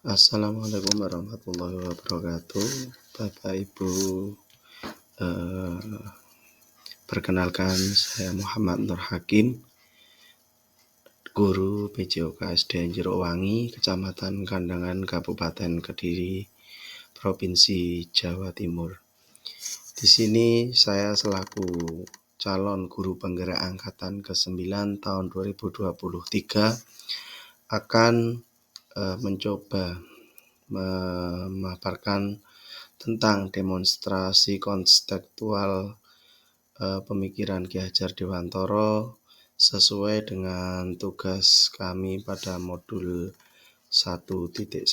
Assalamualaikum warahmatullahi wabarakatuh. Bapak Ibu, perkenalkan saya Muhammad Nur Hakim, guru PJOK SDN Jerowangi, Kecamatan Kandangan, Kabupaten Kediri, Provinsi Jawa Timur. Di sini saya selaku calon guru penggerak angkatan ke-9 tahun 2023 akan mencoba memaparkan tentang demonstrasi konseptual pemikiran Ki Hajar Dewantoro sesuai dengan tugas kami pada modul 1.1.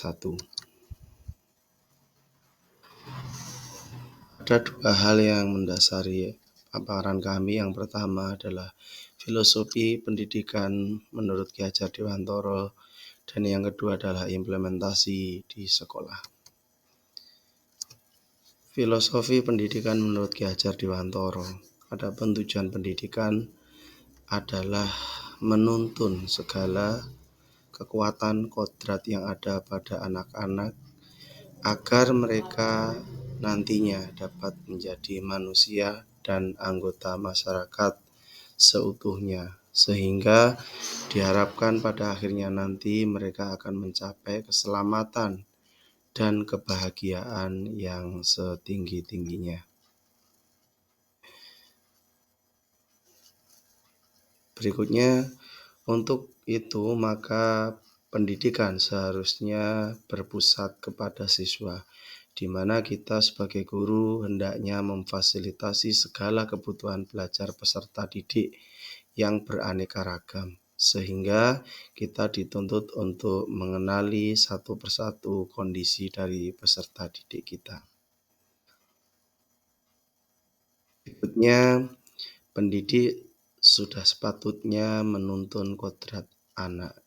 Ada dua hal yang mendasari paparan kami. Yang pertama adalah filosofi pendidikan menurut Ki Hajar Dewantoro, dan yang kedua adalah implementasi di sekolah. Filosofi pendidikan menurut Ki Hajar Dewantoro. Adapun tujuan pendidikan adalah menuntun segala kekuatan kodrat yang ada pada anak-anak agar mereka nantinya dapat menjadi manusia dan anggota masyarakat seutuhnya, sehingga diharapkan pada akhirnya nanti mereka akan mencapai keselamatan dan kebahagiaan yang setinggi-tingginya. Berikutnya, untuk itu maka pendidikan seharusnya berpusat kepada siswa, di mana kita sebagai guru hendaknya memfasilitasi segala kebutuhan belajar peserta didik yang beraneka ragam, sehingga kita dituntut untuk mengenali satu persatu kondisi dari peserta didik kita. Berikutnya, pendidik sudah sepatutnya menuntun kodrat anak.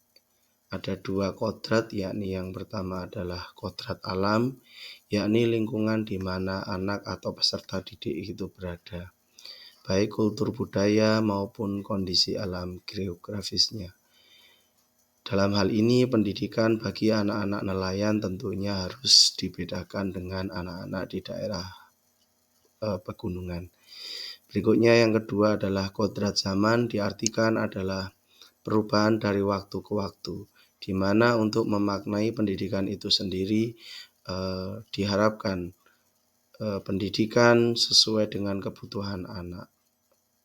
Ada dua kodrat, yakni yang pertama adalah kodrat alam, yakni lingkungan di mana anak atau peserta didik itu berada, baik kultur budaya maupun kondisi alam geografisnya. Dalam hal ini, pendidikan bagi anak-anak nelayan tentunya harus dibedakan dengan anak-anak di daerah pegunungan. Berikutnya yang kedua adalah kodrat zaman, diartikan adalah perubahan dari waktu ke waktu, di mana untuk memaknai pendidikan itu sendiri diharapkan pendidikan sesuai dengan kebutuhan anak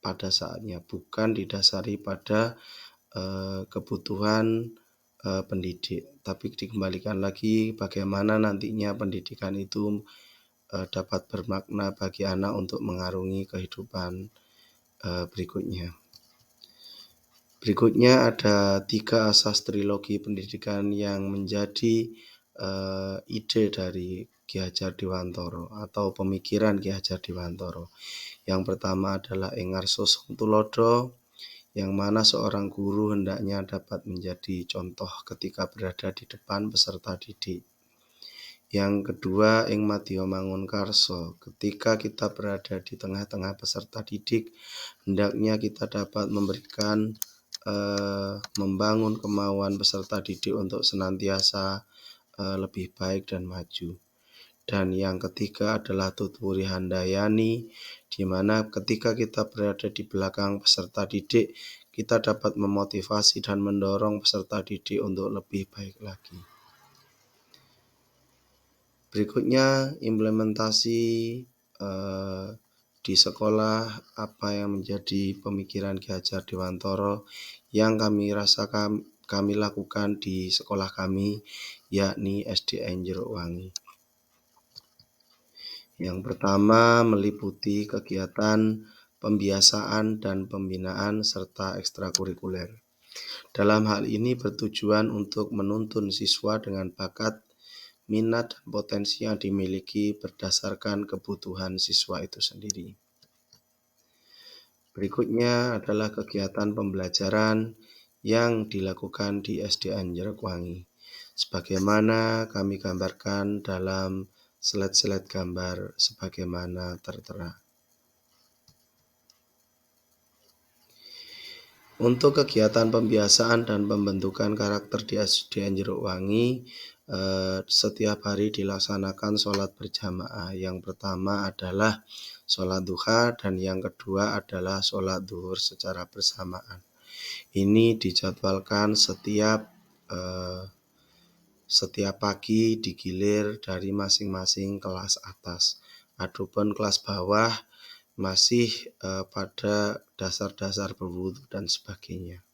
pada saatnya, bukan didasari pada kebutuhan pendidik, tapi dikembalikan lagi bagaimana nantinya pendidikan itu dapat bermakna bagi anak untuk mengarungi kehidupan berikutnya. Berikutnya ada 3 asas trilogi pendidikan yang menjadi ide dari Ki Hajar Dewantoro atau pemikiran Ki Hajar Dewantoro. Yang pertama adalah Engarso Tulodo, yang mana seorang guru hendaknya dapat menjadi contoh ketika berada di depan peserta didik. Yang kedua, ing madya mangun karso, ketika kita berada di tengah-tengah peserta didik, hendaknya kita dapat memberikan membangun kemauan peserta didik untuk senantiasa lebih baik dan maju. Dan yang ketiga adalah tutwuri handayani, di mana ketika kita berada di belakang peserta didik, kita dapat memotivasi dan mendorong peserta didik untuk lebih baik lagi. Berikutnya, implementasi di sekolah, apa yang menjadi pemikiran Ki Hajar Dewantoro yang kami lakukan di sekolah kami, yakni SDN Jerowangi. Yang pertama meliputi kegiatan pembiasaan dan pembinaan serta ekstrakurikuler. Dalam hal ini bertujuan untuk menuntun siswa dengan bakat, minat, dan potensi yang dimiliki berdasarkan kebutuhan siswa itu sendiri. Berikutnya adalah kegiatan pembelajaran yang dilakukan di SDN Jerowangi, sebagaimana kami gambarkan dalam slide-slide gambar sebagaimana tertera. Untuk kegiatan pembiasaan dan pembentukan karakter di SDN Jerukwangi, setiap hari dilaksanakan sholat berjamaah. Yang pertama adalah sholat duha dan yang kedua adalah sholat duhur secara bersamaan. Ini dijadwalkan setiap pagi digilir dari masing-masing kelas atas. Adapun kelas bawah masih pada dasar-dasar berwudu dan sebagainya.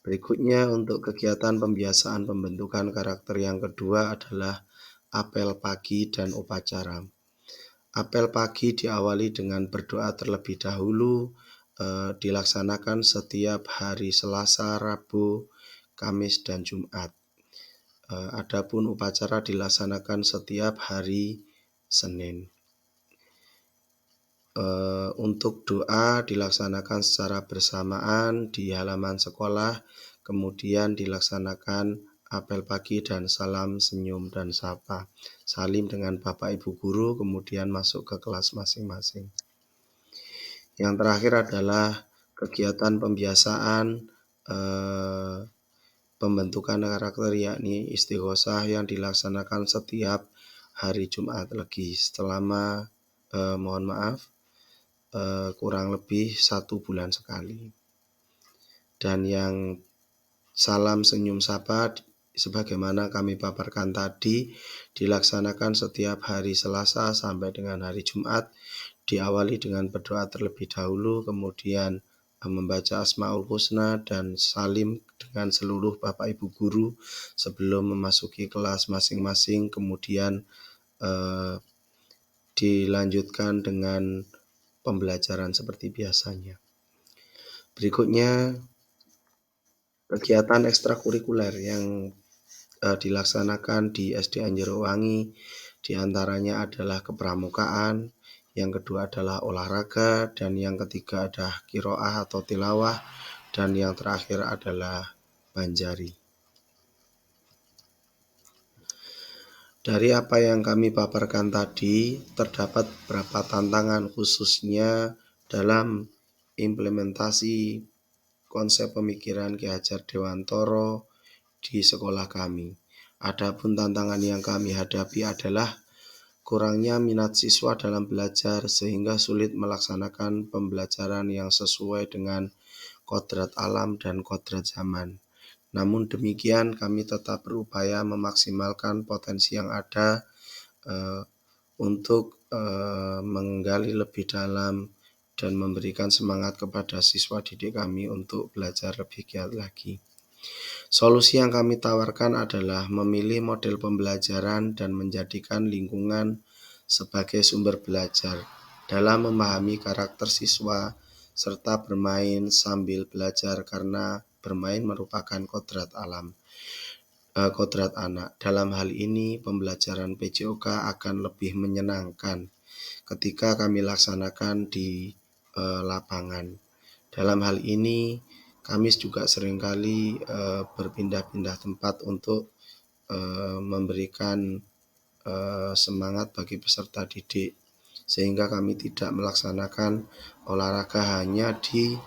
Berikutnya untuk kegiatan pembiasaan pembentukan karakter yang kedua adalah apel pagi dan upacara. Apel pagi diawali dengan berdoa terlebih dahulu, dilaksanakan setiap hari Selasa, Rabu, Kamis, dan Jumat. Adapun upacara dilaksanakan setiap hari Senin. Untuk doa dilaksanakan secara bersamaan di halaman sekolah, kemudian dilaksanakan apel pagi dan salam senyum dan sapa. Salim dengan Bapak Ibu guru, kemudian masuk ke kelas masing-masing. Yang terakhir adalah kegiatan pembiasaan pembentukan karakter, yakni istighosah yang dilaksanakan setiap hari Jumat Legi selama kurang lebih 1 bulan sekali. Dan yang salam senyum sapa sebagaimana kami paparkan tadi dilaksanakan setiap hari Selasa sampai dengan hari Jumat, diawali dengan berdoa terlebih dahulu, kemudian membaca Asmaul Husna dan salim dengan seluruh Bapak Ibu guru sebelum memasuki kelas masing-masing, kemudian dilanjutkan dengan pembelajaran seperti biasanya. Berikutnya kegiatan ekstrakurikuler yang dilaksanakan di SDN Jerukwangi diantaranya adalah kepramukaan, yang kedua adalah olahraga, dan yang ketiga adalah qiraah atau tilawah, dan yang terakhir adalah banjari. Dari apa yang kami paparkan tadi, terdapat beberapa tantangan khususnya dalam implementasi konsep pemikiran Ki Hajar Dewantoro di sekolah kami. Adapun tantangan yang kami hadapi adalah kurangnya minat siswa dalam belajar sehingga sulit melaksanakan pembelajaran yang sesuai dengan kodrat alam dan kodrat zaman. Namun demikian kami tetap berupaya memaksimalkan potensi yang ada untuk menggali lebih dalam dan memberikan semangat kepada siswa didik kami untuk belajar lebih giat lagi. Solusi yang kami tawarkan adalah memilih model pembelajaran dan menjadikan lingkungan sebagai sumber belajar dalam memahami karakter siswa serta bermain sambil belajar karena bermain merupakan kodrat anak. Dalam hal ini pembelajaran PJOK akan lebih menyenangkan ketika kami laksanakan di lapangan. Dalam hal ini kami juga seringkali berpindah-pindah tempat untuk memberikan semangat bagi peserta didik, sehingga kami tidak melaksanakan olahraga hanya di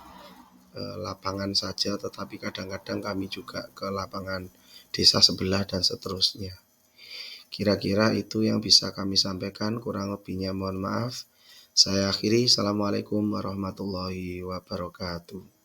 lapangan saja, tetapi kadang-kadang kami juga ke lapangan desa sebelah dan seterusnya. Kira-kira itu yang bisa kami sampaikan, kurang lebihnya mohon maaf. Saya akhiri. Assalamualaikum warahmatullahi wabarakatuh.